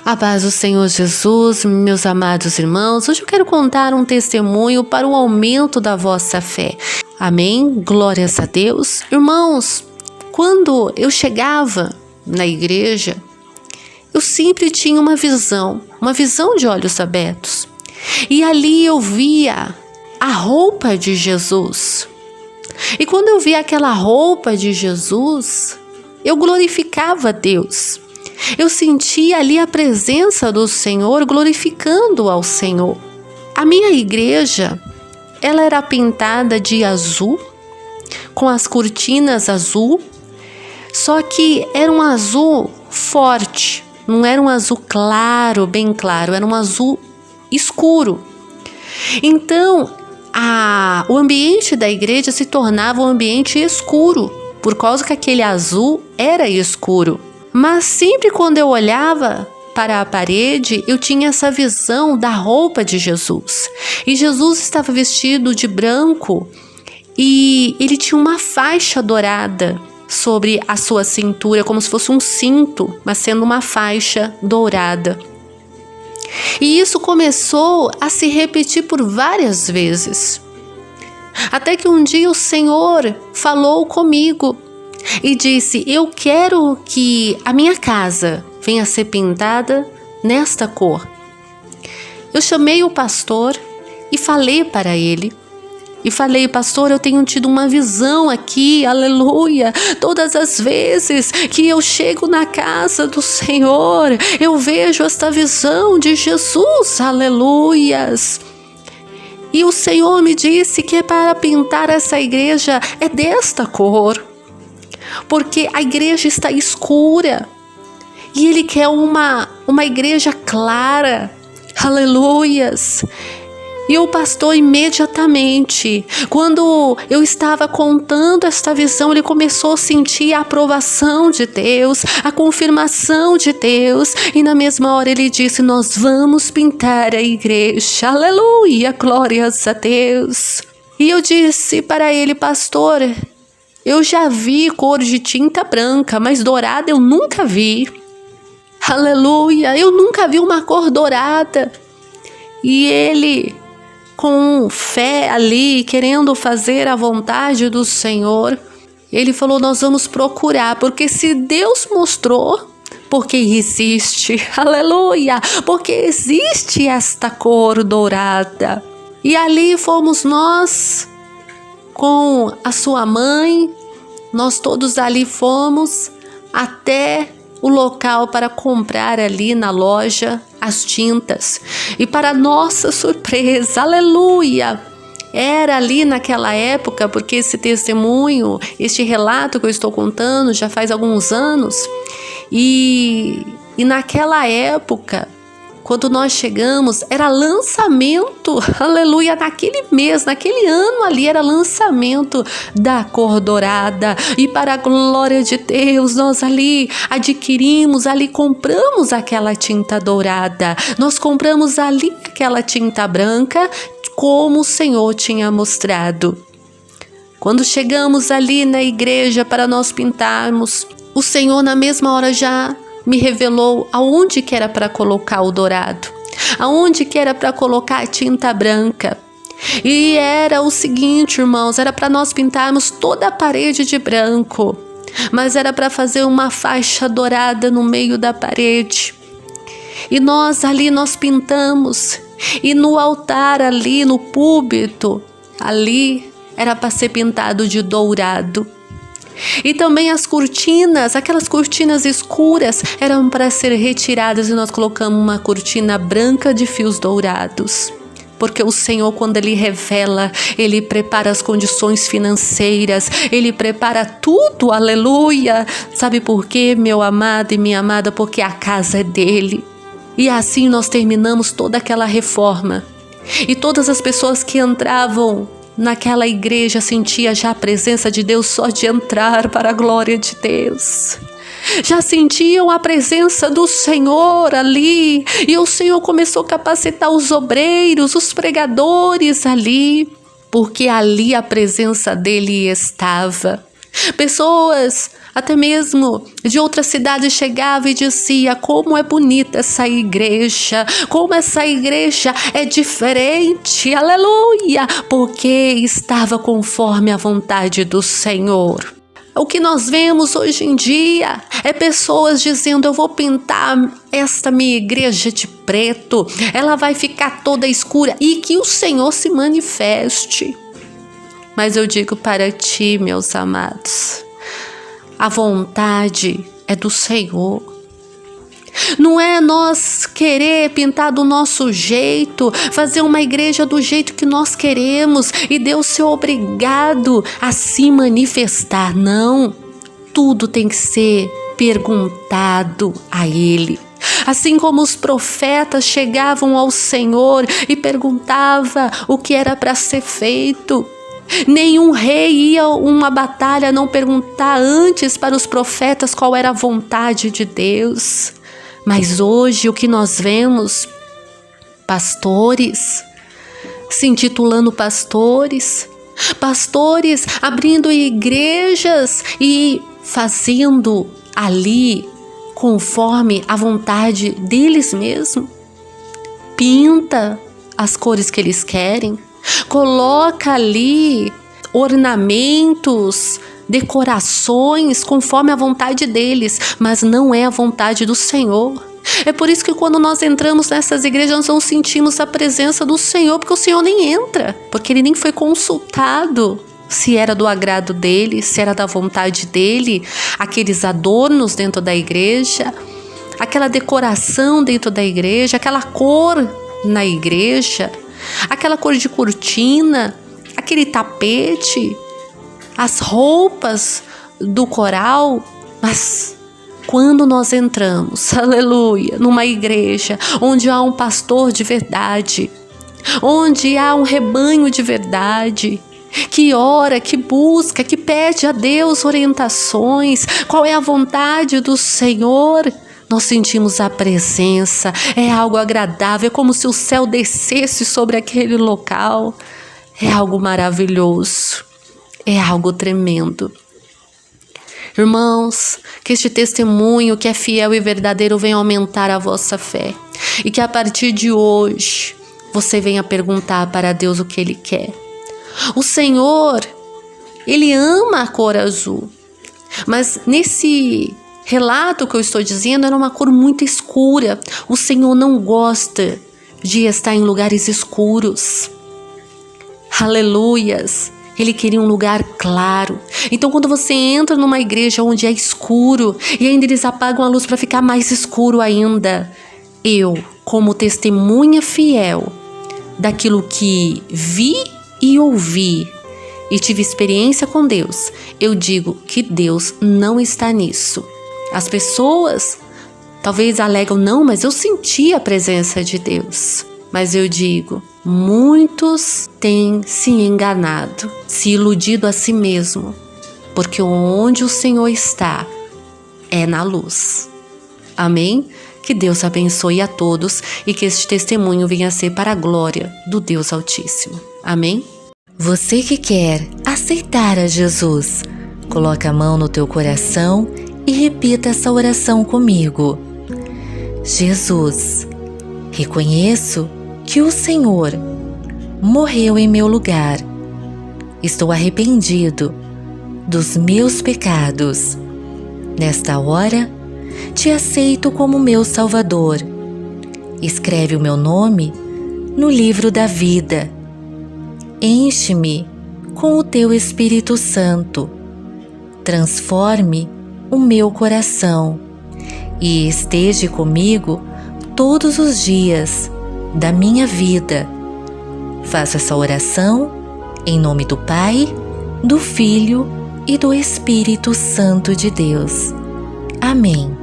A paz do Senhor Jesus, meus amados irmãos, hoje eu quero contar um testemunho para o aumento da vossa fé. Amém? Glórias a Deus. Irmãos, quando eu chegava na igreja, eu sempre tinha uma visão de olhos abertos. E ali eu via a roupa de Jesus. E quando eu via aquela roupa de Jesus, eu glorificava a Deus. Eu sentia ali a presença do Senhor, glorificando ao Senhor. A minha igreja, ela era pintada de azul, com as cortinas azul, só que era um azul forte, não era um azul claro, bem claro, era um azul escuro. Então, o ambiente da igreja se tornava um ambiente escuro, por causa que aquele azul era escuro. Mas sempre quando eu olhava para a parede, eu tinha essa visão da roupa de Jesus. E Jesus estava vestido de branco e ele tinha uma faixa dourada sobre a sua cintura, como se fosse um cinto, mas sendo uma faixa dourada. E isso começou a se repetir por várias vezes. Até que um dia o Senhor falou comigo e disse: eu quero que a minha casa venha a ser pintada nesta cor. Eu chamei o pastor e falei para ele. E falei: pastor, eu tenho tido uma visão aqui, aleluia. Todas as vezes que eu chego na casa do Senhor, eu vejo esta visão de Jesus, aleluias. E o Senhor me disse que para pintar essa igreja é desta cor, porque a igreja está escura e Ele quer uma igreja clara, aleluias. E o pastor imediatamente, quando eu estava contando esta visão, ele começou a sentir a aprovação de Deus, a confirmação de Deus, e na mesma hora ele disse: nós vamos pintar a igreja, aleluia, glórias a Deus. E eu disse para ele: pastor, eu já vi cor de tinta branca, mas dourada eu nunca vi. Aleluia, eu nunca vi uma cor dourada. E ele, com fé ali, querendo fazer a vontade do Senhor, ele falou: nós vamos procurar, porque se Deus mostrou, porque existe, aleluia, porque existe esta cor dourada. E ali fomos nós, com a sua mãe, nós todos ali fomos até o local para comprar ali na loja as tintas. E para nossa surpresa, aleluia, era ali naquela época, porque esse testemunho, este relato que eu estou contando já faz alguns anos, e naquela época, quando nós chegamos, era lançamento, aleluia, naquele mês, naquele ano ali, era lançamento da cor dourada. E para a glória de Deus, nós ali adquirimos, ali compramos aquela tinta dourada. Nós compramos ali aquela tinta branca, como o Senhor tinha mostrado. Quando chegamos ali na igreja para nós pintarmos, o Senhor na mesma hora já me revelou aonde que era para colocar o dourado, aonde que era para colocar a tinta branca. E era o seguinte, irmãos, era para nós pintarmos toda a parede de branco, mas era para fazer uma faixa dourada no meio da parede. E nós pintamos, e no altar ali, no púlpito, ali era para ser pintado de dourado. E também as cortinas, aquelas cortinas escuras, eram para ser retiradas, e nós colocamos uma cortina branca de fios dourados. Porque o Senhor, quando Ele revela, Ele prepara as condições financeiras, Ele prepara tudo, aleluia. Sabe por quê, meu amado e minha amada? Porque a casa é dEle. E assim nós terminamos toda aquela reforma. E todas as pessoas que entravam naquela igreja sentia já a presença de Deus só de entrar, para a glória de Deus. Já sentiam a presença do Senhor ali. E o Senhor começou a capacitar os obreiros, os pregadores ali, porque ali a presença dele estava. Pessoas, até mesmo de outras cidades, chegavam e diziam: como é bonita essa igreja, como essa igreja é diferente, aleluia, porque estava conforme a vontade do Senhor. O que nós vemos hoje em dia é pessoas dizendo: eu vou pintar esta minha igreja de preto, ela vai ficar toda escura, e que o Senhor se manifeste. Mas eu digo para ti, meus amados, a vontade é do Senhor. Não é nós querer pintar do nosso jeito, fazer uma igreja do jeito que nós queremos e Deus ser obrigado a se manifestar. Não, tudo tem que ser perguntado a Ele. Assim como os profetas chegavam ao Senhor e perguntavam o que era para ser feito. Nenhum rei ia a uma batalha não perguntar antes para os profetas qual era a vontade de Deus. Mas hoje o que nós vemos, pastores se intitulando pastores abrindo igrejas e fazendo ali conforme a vontade deles mesmos. Pinta as cores que eles querem, coloca ali ornamentos, decorações conforme a vontade deles, mas não é a vontade do Senhor. É por isso que quando nós entramos nessas igrejas, nós não sentimos a presença do Senhor, porque o Senhor nem entra, porque Ele nem foi consultado se era do agrado dele, se era da vontade dele, aqueles adornos dentro da igreja, aquela decoração dentro da igreja, aquela cor na igreja, aquela cor de cortina, aquele tapete, as roupas do coral. Mas quando nós entramos, aleluia, numa igreja onde há um pastor de verdade, onde há um rebanho de verdade, que ora, que busca, que pede a Deus orientações, qual é a vontade do Senhor, nós sentimos a presença, é algo agradável, é como se o céu descesse sobre aquele local. É algo maravilhoso, é algo tremendo. Irmãos, que este testemunho que é fiel e verdadeiro venha aumentar a vossa fé. E que a partir de hoje, você venha perguntar para Deus o que Ele quer. O Senhor, Ele ama a cor azul. Mas nesse relato que eu estou dizendo, era uma cor muito escura. O Senhor não gosta de estar em lugares escuros. Aleluias, Ele queria um lugar claro. Então quando você entra numa igreja onde é escuro e ainda eles apagam a luz para ficar mais escuro ainda, eu, como testemunha fiel daquilo que vi e ouvi e tive experiência com Deus, eu digo que Deus não está nisso. As pessoas talvez alegam: não, mas eu senti a presença de Deus. Mas eu digo, muitos têm se enganado, se iludido a si mesmo, porque onde o Senhor está é na luz. Amém? Que Deus abençoe a todos e que este testemunho venha a ser para a glória do Deus Altíssimo. Amém? Você que quer aceitar a Jesus, coloca a mão no teu coração e repita essa oração comigo. Jesus, reconheço que o Senhor morreu em meu lugar. Estou arrependido dos meus pecados. Nesta hora, te aceito como meu Salvador. Escreve o meu nome no livro da vida. Enche-me com o teu Espírito Santo. Transforme o meu coração e esteja comigo todos os dias da minha vida. Faça essa oração em nome do Pai, do Filho e do Espírito Santo de Deus. Amém.